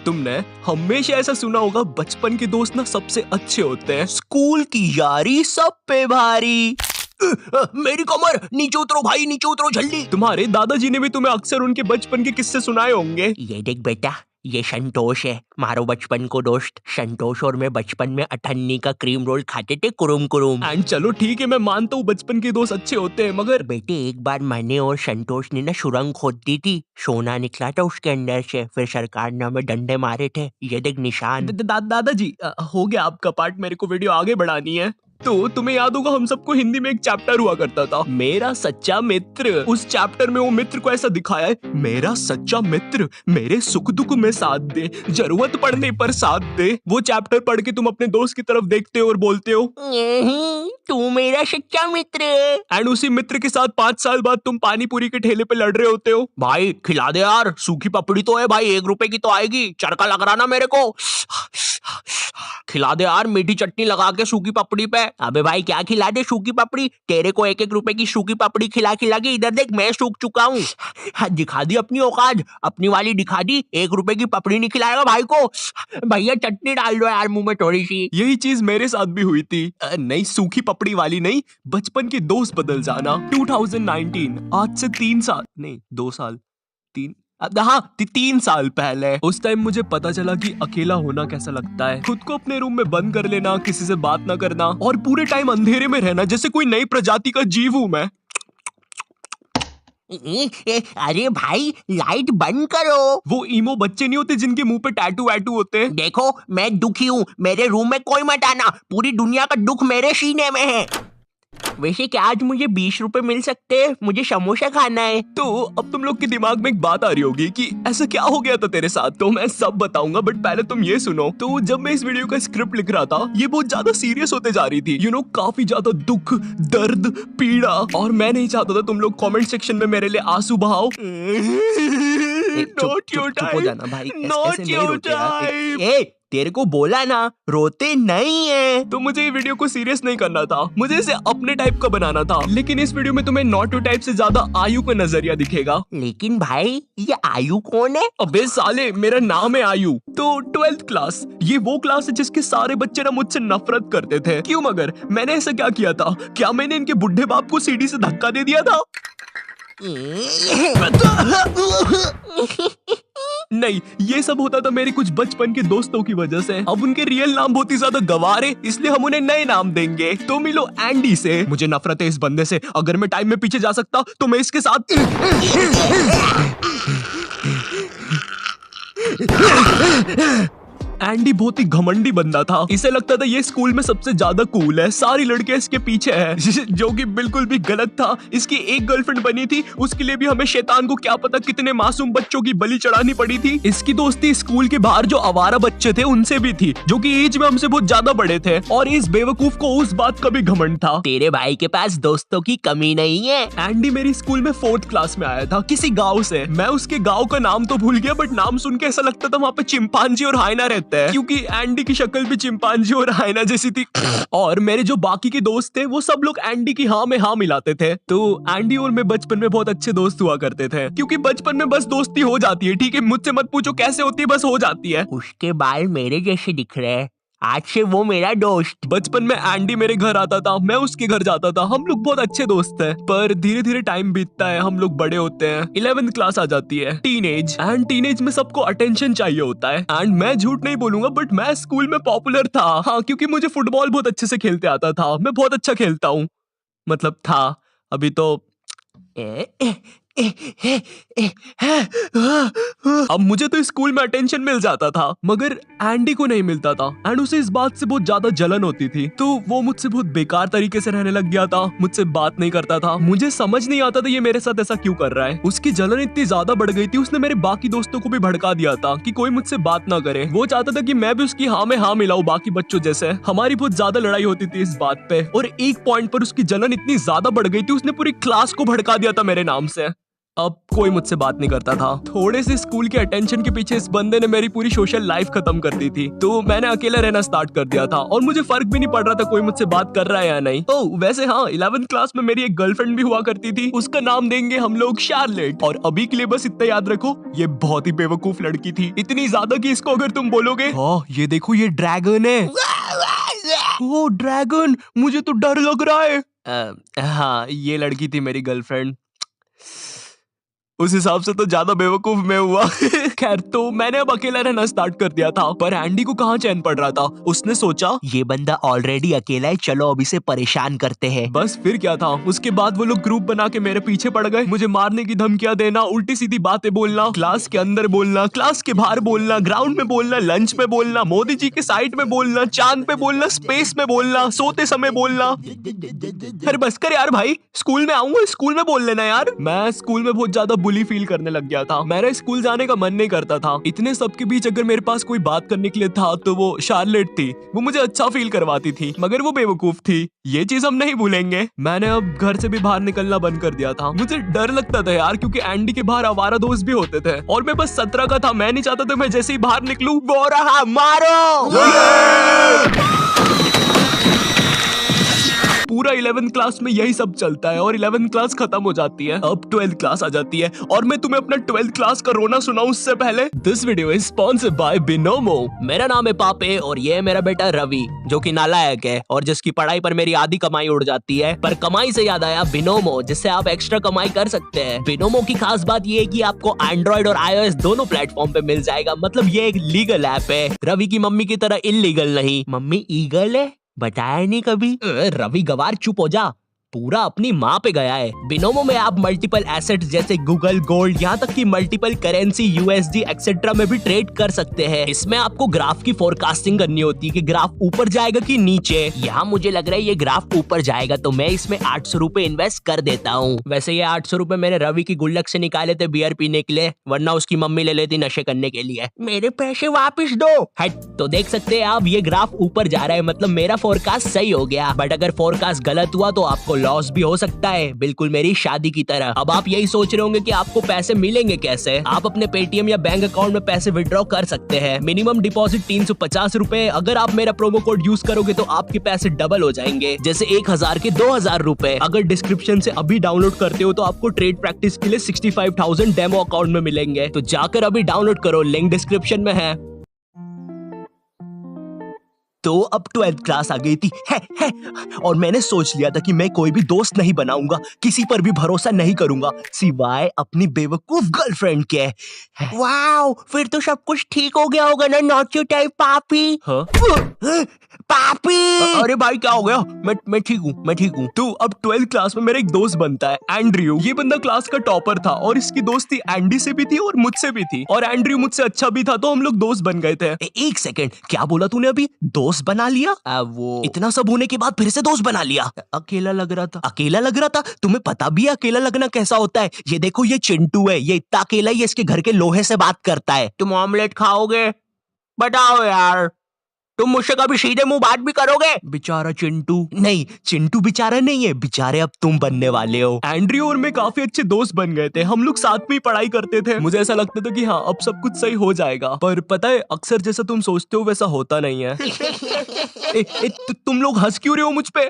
तुमने हमेशा ऐसा सुना होगा, बचपन के दोस्त ना सबसे अच्छे होते हैं, स्कूल की यारी सब पे भारी। मेरी कमर, नीचे उतरो भाई, नीचे उतरो जल्दी। तुम्हारे दादाजी ने भी तुम्हें अक्सर उनके बचपन के किस्से सुनाए होंगे। ये देख बेटा, ये संतोष है, मारो बचपन को दोस्त। संतोष और मैं बचपन में अठन्नी का क्रीम रोल खाते थे, कुरुम कुरुम। एंड चलो ठीक है, मैं मानता हूँ बचपन के दोस्त अच्छे होते हैं, मगर बेटे एक बार मैंने और संतोष ने ना सुरंग खोद दी थी, सोना निकला था उसके अंदर से, फिर सरकार ने हमें डंडे मारे थे। ये देख निशान। दादाजी हो गया आपका पार्ट, मेरे को वीडियो आगे बढ़ानी है। तो तुम्हें याद होगा हम सबको हिंदी में एक चैप्टर हुआ करता था, मेरा सच्चा मित्र। उस चैप्टर में वो मित्र को ऐसा दिखाया है, मेरा सच्चा मित्र मेरे सुख दुख में साथ दे, जरूरत पड़ने पर साथ दे। वो चैप्टर पढ़ के तुम अपने दोस्त की तरफ देखते हो और बोलते हो तू मेरा सच्चा मित्र है। एंड उसी मित्र के साथ 5 साल बाद तुम पानी पूरी के ठेले पे लड़ रहे होते हो। भाई खिला दे यार, सूखी पपड़ी तो है भाई, 1 रुपए की तो आएगी, चरका लग रहा ना मेरे को। खिला दे यार, मीठी चटनी लगा के सूखी पपड़ी पे। अबे भाई क्या खिला दे सूखी पपड़ी, तेरे को 1-1 रुपए की सूखी पपड़ी खिला खिला के इधर देख मैं सूख चुका हूँ। दिखा दी अपनी औकात, अपनी वाली दिखा दी। 1 रुपए की पपड़ी नहीं खिलाएगा भाई को। भैया चटनी डाल दो यार मुंह में थोड़ी सी। यही चीज मेरे साथ भी हुई थी। नहीं सूखी पपड़ी वाली नहीं, बचपन के दोस्त बदल जाना। 2019, आज से 3 साल नहीं 2 साल 3 हाँ 3 साल पहले, उस टाइम मुझे पता चला कि अकेला होना कैसा लगता है। खुद को अपने रूम में बंद कर लेना, किसी से बात ना करना और पूरे टाइम अंधेरे में रहना, जैसे कोई नई प्रजाति का जीव हूँ मैं। अरे भाई लाइट बंद करो। वो ईमो बच्चे नहीं होते जिनके मुंह पे टैटू वैटू होते हैं। देखो मैं दुखी हूँ, मेरे रूम में कोई मत आना, पूरी दुनिया का दुख मेरे सीने में है। वैसे क्या आज मुझे 20 रुपए मिल सकते हैं? मुझे समोसा खाना है। तो अब तुम लोग के दिमाग में एक बात आ रही होगी कि ऐसा क्या हो गया था तेरे साथ, तो मैं सब बताऊंगा, बट पहले तुम ये सुनो। तो जब मैं इस वीडियो का स्क्रिप्ट लिख रहा था, ये बहुत ज्यादा सीरियस होते जा रही थी, काफी ज्यादा दुख, दर्द, पीड़ा, और मैं नहीं चाहता था तुम लोग कमेंट सेक्शन में मेरे लिए आंसू बहाओ। चुप हो जाना भाई, ऐसे नहीं रोते यार। तेरे को बोला ना रोते नहीं है। तो मुझे ये वीडियो को सीरियस नहीं करना था, मुझे इसे अपने टाइप का बनाना था, लेकिन इस वीडियो में तुम्हें नॉटू टाइप से ज्यादा आयु का नजरिया दिखेगा। लेकिन भाई ये आयु कौन है? अबे साले मेरा नाम है आयु। तो 12th क्लास, ये वो क्लास है जिसके सारे बच्चे ना मुझसे नफरत करते थे। क्यों मगर मैंने ऐसा क्या किया था? क्या मैंने इनके बुढ़े बाप को सीढ़ी से धक्का दे दिया था? नहीं, ये सब होता था मेरे कुछ बचपन के दोस्तों की वजह से। अब उनके रियल नाम बहुत ही ज्यादा गवारे, इसलिए हम उन्हें नए नाम देंगे। तो मिलो एंडी से। मुझे नफरत है इस बंदे से, अगर मैं टाइम में पीछे जा सकता तो मैं इसके साथ एंडी बहुत ही घमंडी बंदा था, इसे लगता था ये स्कूल में सबसे ज्यादा कूल है, सारी लड़कियां इसके पीछे है, जो कि बिल्कुल भी गलत था। इसकी एक गर्लफ्रेंड बनी थी, उसके लिए भी हमें शैतान को क्या पता कितने मासूम बच्चों की बलि चढ़ानी पड़ी थी। इसकी दोस्ती स्कूल के बाहर जो आवारा बच्चे थे उनसे भी थी, जो कि एज में हमसे बहुत ज्यादा बड़े थे, और इस बेवकूफ को उस बात का भी घमंड था। तेरे भाई के पास दोस्तों की कमी नहीं है। एंडी मेरी स्कूल में 4th क्लास में आया था, किसी गाँव से। मैं उसके गाँव का नाम तो भूल गया, बट नाम सुन के ऐसा लगता था वहाँ पे चिंपांजी और हाइना रहते हैं, क्योंकि एंडी की शक्ल भी चिंपांजी और हाइना जैसी थी। और मेरे जो बाकी के दोस्त थे वो सब लोग एंडी की हाँ में हाँ मिलाते थे। तो एंडी और मैं बचपन में बहुत अच्छे दोस्त हुआ करते थे, क्योंकि बचपन में बस दोस्ती हो जाती है, ठीक है, मुझसे मत पूछो कैसे होती है, बस हो जाती है। उसके बाल मेरे जैसे दिख रहे हैं, आज से वो मेरा दोस्त। बचपन में एंडी मेरे घर आता था, मैं उसके घर जाता था, हम लोग बहुत अच्छे दोस्त थे। पर धीरे धीरे टाइम बीतता है, हम लोग बड़े होते हैं, 11th क्लास आ जाती है, टीनेज। एंड टीनेज में सबको अटेंशन चाहिए होता है। एंड मैं झूठ नहीं बोलूंगा, बट मैं स्कूल में पॉपुलर था, हाँ, क्योंकि मुझे फुटबॉल बहुत अच्छे से खेलते आता था। मैं बहुत अच्छा खेलता हूँ, मतलब था, अभी तो अब मुझे तो स्कूल में अटेंशन मिल जाता था, मगर एंडी को नहीं मिलता था। एंड उसे इस बात से बहुत ज्यादा जलन होती थी, तो वो मुझसे बहुत बेकार तरीके से रहने लग गया था, मुझसे बात नहीं करता था। मुझे समझ नहीं आता था ये मेरे साथ ऐसा क्यों कर रहा है। उसकी जलन इतनी ज्यादा बढ़ गई थी, उसने मेरे बाकी दोस्तों को भी भड़का दिया था कि कोई मुझसे बात ना करे। वो चाहता था कि मैं भी उसकी हाँ में हाँ मिलाऊं बाकी बच्चों जैसे। हमारी बहुत ज्यादा लड़ाई होती थी इस बात पे, और एक पॉइंट पर उसकी जलन इतनी ज्यादा बढ़ गई थी, उसने पूरी क्लास को भड़का दिया था मेरे नाम से। अब कोई मुझसे बात नहीं करता था। थोड़े से स्कूल के अटेंशन के पीछे इस बंदे ने मेरी पूरी सोशल लाइफ खत्म कर दी थी, तो मैंने अकेला रहना स्टार्ट कर दिया था और मुझे फर्क भी नहीं पड़ रहा था कोई मुझसे बात कर रहा है या नहीं। ओह वैसे हाँ, 11th क्लास में मेरी एक गर्लफ्रेंड भी हुआ करती थी, उसका नाम देंगे हम लोग शार्लेट। और अभी के लिए बस इतना याद रखो, ये बहुत ही बेवकूफ लड़की थी, इतनी ज्यादा कि इसको अगर तुम बोलोगे हाँ ये देखो ये ड्रैगन है, ओ ड्रैगन, मुझे तो डर लग रहा है। हाँ ये लड़की थी मेरी गर्लफ्रेंड। उस हिसाब से तो ज्यादा बेवकूफ मैं हुआ। खैर तो मैंने अब अकेला रहना स्टार्ट कर दिया था, पर एंडी को कहाँ चैन पड़ रहा था। उसने सोचा ये बंदा ऑलरेडी अकेला है, चलो अब इसे परेशान करते हैं। बस फिर क्या था, उसके बाद वो लोग ग्रुप बना के मेरे पीछे पड़ गए, मुझे मारने की धमकियां देना, उल्टी सीधी बातें बोलना, क्लास के अंदर बोलना, क्लास के बाहर बोलना, ग्राउंड में बोलना, लंच में बोलना, मोदी जी के साइड में बोलना, चांद पे बोलना, स्पेस में बोलना, सोते समय बोलना। अरे बस कर यार भाई, स्कूल में आऊंगा, स्कूल में बोल लेना यार। मैं स्कूल में बहुत ज्यादा बुली फील करने लग गया था, मेरा स्कूल जाने का मन नहीं करता था। इतने सबके बीच अगर मेरे पास कोई बात करने के लिए था तो वो शार्लेट थी, वो मुझे अच्छा फील करवाती थी, मगर वो बेवकूफ थी, ये चीज हम नहीं भूलेंगे। मैंने अब घर से भी बाहर निकलना बंद कर दिया था, मुझे डर लगता था यार, क्योंकि एंडी के बाहर आवारा दोस्त भी होते थे और मैं बस 17 का था। मैं नहीं चाहता था मैं जैसे ही बाहर निकलूं वो रहा मारो। पूरा 11th क्लास में यही सब चलता है और 11th क्लास खत्म हो जाती है, अब 12th क्लास आ जाती है और मैं तुम्हें अपना 12th क्लास का रोना सुनाऊं उससे पहले this video is sponsored by Binomo. मेरा नाम है पापे और ये है मेरा बेटा रवि, जो कि नालायक है और जिसकी पढ़ाई पर मेरी आधी कमाई उड़ जाती है। पर कमाई से याद आया बिनोमो, जिससे आप एक्स्ट्रा कमाई कर सकते हैं। बिनोमो की खास बात ये है कि आपको एंड्रॉइड और iOS दोनों प्लेटफॉर्म पे मिल जाएगा, मतलब ये एक लीगल ऐप है, रवि की मम्मी की तरह इलीगल नहीं। मम्मी ईगल है, बताया नहीं कभी। रवि गवार चुप हो जा, पूरा अपनी माँ पे गया है। बिनोमो में आप मल्टीपल एसेट्स जैसे गूगल, गोल्ड, यहाँ तक कि मल्टीपल करेंसी, यूएसडी एक्सेट्रा में भी ट्रेड कर सकते हैं। इसमें आपको ग्राफ की फोरकास्टिंग करनी होती है कि ग्राफ ऊपर जाएगा कि नीचे। यहाँ मुझे लग रहा है ये ग्राफ ऊपर जाएगा, तो मैं इसमें 800 रुपए इन्वेस्ट कर देता हूँ। वैसे ये 800 रुपए मैंने रवि की गुल्लक से निकाले थे बियर पीने के लिए, वरना उसकी मम्मी ले लेती नशे करने के लिए। मेरे पैसे वापिस दो। हट, तो देख सकते हैं आप, ये ग्राफ ऊपर जा रहा है, मतलब मेरा फोरकास्ट सही हो गया। बट अगर फोरकास्ट गलत हुआ तो आपको लॉस भी हो सकता है, बिल्कुल मेरी शादी की तरह। अब आप यही सोच रहे होंगे कि आपको पैसे मिलेंगे कैसे। आप अपने पेटीएम या बैंक अकाउंट में पैसे विड्रॉ कर सकते हैं। मिनिमम डिपॉजिट 350 रुपए। अगर आप मेरा प्रोमो कोड यूज करोगे तो आपके पैसे डबल हो जाएंगे, जैसे 1000 के 2000 रुपए। अगर डिस्क्रिप्शन से अभी डाउनलोड करते हो तो आपको ट्रेड प्रैक्टिस के लिए 65,000 डेमो अकाउंट में मिलेंगे, तो जाकर अभी डाउनलोड करो, लिंक डिस्क्रिप्शन में है। तो अब 12th क्लास आ गई थी है, और मैंने सोच लिया था कि मैं कोई भी दोस्त नहीं बनाऊंगा, किसी पर भी भरोसा नहीं करूंगा सिवाय अपनी बेवकूफ गर्लफ्रेंड के। वाओ, फिर तो सब कुछ ठीक हो गया होगा ना, नॉट योर टाइप पापी। हाँ? पापी। अरे भाई क्या हो गया? मैं ठीक हूँ, मैं ठीक हूँ। तो अब 12th क्लास में मेरा एक दोस्त बनता है एंड्रयू। ये बंदा क्लास का टॉपर था और इसकी दोस्ती एंडी से भी थी और मुझसे भी थी, और एंड्रयू मुझसे अच्छा भी था, तो हम लोग दोस्त बन गए थे। एक सेकंड, क्या बोला तूने अभी? दोस्त बना लिया? वो इतना सब होने के बाद फिर से दोस्त बना लिया? अकेला लग रहा था। अकेला लग रहा था? तुम्हें पता भी है अकेला लगना कैसा होता है? ये देखो, ये चिंटू है, ये इतना अकेला ही इसके घर के लोहे से बात करता है। तुम ऑमलेट खाओगे? बताओ यार, तुम मुझसे कभी सीधे मुंह बात भी करोगे? बेचारा चिंटू। नहीं, चिंटू बेचारा नहीं है, बेचारे अब तुम बनने वाले हो। एंड्रयू और मैं काफी अच्छे दोस्त बन गए थे, हम लोग साथ में ही पढ़ाई करते थे। मुझे ऐसा लगता था कि हाँ अब सब कुछ सही हो जाएगा, पर पता है अक्सर जैसा तुम सोचते हो वैसा होता नहीं है। तुम लोग हंस क्यों रहे हो मुझ पे?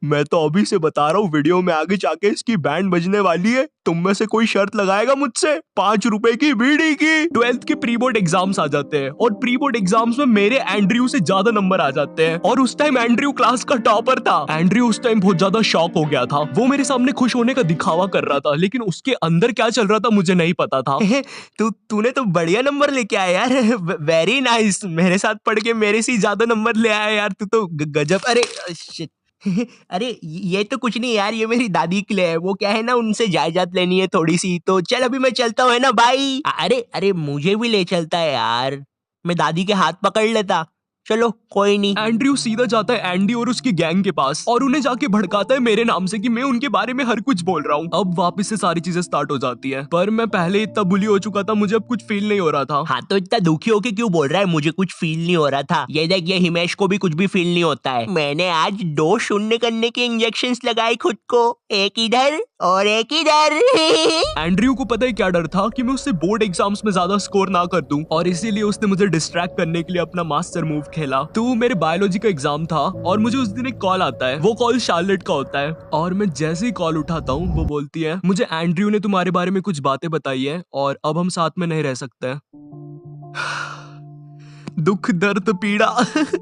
मैं तो अभी से बता रहा हूँ, वीडियो में आगे जाके इसकी बैंड बजने वाली है। तुम में से कोई शर्त लगाएगा मुझसे 5 रुपए की बीड़ी की? 12th के प्री बोर्ड एग्जाम्स आ जाते हैं और प्री बोर्ड एग्जाम्स में मेरे एंड्रयू से ज्यादा नंबर आ जाते हैं, और उस टाइम एंड्रयू क्लास का टॉपर था। एंड्रयू उस टाइम बहुत ज्यादा शॉक हो गया था, वो मेरे सामने खुश होने का दिखावा कर रहा था, लेकिन उसके अंदर क्या चल रहा था मुझे नहीं पता था। तूने तो बढ़िया नंबर लेके आया यार, वेरी नाइस। मेरे साथ पढ़ के मेरे से ज्यादा नंबर ले आया यार, तू तो गजब। अरे शिट। अरे ये तो कुछ नहीं यार, ये मेरी दादी के लिए है, वो क्या है ना, उनसे जायदाद लेनी है थोड़ी सी, तो चल अभी मैं चलता हूँ, है ना भाई। अरे मुझे भी ले चलता है यार, मैं दादी के हाथ पकड़ लेता। चलो कोई नहीं। एंड्रयू सीधा जाता है एंडी और उसकी गैंग के पास और उन्हें जाके भड़काता है मेरे नाम से कि मैं उनके बारे में हर कुछ बोल रहा हूँ। अब वापस से सारी चीजें स्टार्ट हो जाती है, पर मैं पहले इतना बुली हो चुका था, मुझे अब कुछ फील नहीं हो रहा था। हाँ तो इतना दुखी होके क्यों बोल रहा है मुझे कुछ फील नहीं हो रहा था? ये देख, ये हिमेश को भी कुछ भी फील नहीं होता है। मैंने आज 2 शून्य करने के इंजेक्शंस लगाए खुद को, एक इधर और एक इधर। एंड्रयू को पता है क्या डर था कि मैं उससे बोर्ड एग्जाम्स में ज्यादा स्कोर ना कर दूं, और इसीलिए उसने मुझे डिस्ट्रैक्ट करने के लिए अपना मास्टर मूव खेला। तो मेरे बायोलॉजी का एग्जाम था और मुझे उस दिन एक कॉल आता है। वो कॉल शार्लेट का होता है और मैं जैसे ही कॉल उठाता हूँ वो बोलती है, मुझे एंड्रयू ने तुम्हारे बारे में कुछ बातें बताई है और अब हम साथ में नहीं रह सकते। दुख दर्द पीड़ा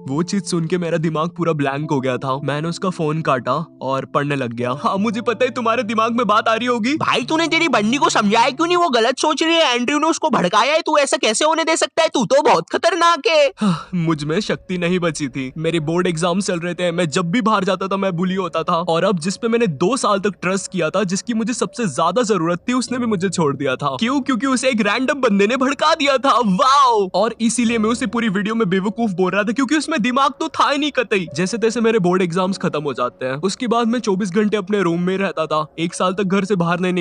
वो चीज सुन के मेरा दिमाग पूरा ब्लैंक हो गया था। मैंने उसका फोन काटा और पढ़ने लग गया। हाँ मुझे पता है तुम्हारे दिमाग में बात आ रही होगी। भाई तूने तेरी बंदी को समझाया क्यों नहीं? वो गलत सोच रही है, एंड्रयू ने उसको भड़काया है, तू ऐसा कैसे होने दे सकता है? तू तो बहुत खतरनाक है। मुझ में शक्ति नहीं बची थी। मेरे बोर्ड एग्जाम चल रहे थे, मैं जब भी बाहर जाता था मैं बुली होता था, और अब जिस पे मैंने 2 साल तक ट्रस्ट किया था, जिसकी मुझे सबसे ज्यादा जरूरत थी, उसने भी मुझे छोड़ दिया था। क्यों? क्योंकि उसे एक रैंडम बंदे ने भड़का दिया था। वाओ! और इसीलिए मैं उसे पूरी वीडियो में बेवकूफ बोल रहा था, क्योंकि उसमें दिमाग तो था ही नहीं कतई। जैसे तैसे मेरे बोर्ड एग्जाम्स खत्म हो जाते हैं। उसके बाद मैं 24 घंटे अपने रूम में रहता था। 1 साल तक घर से बाहर नहीं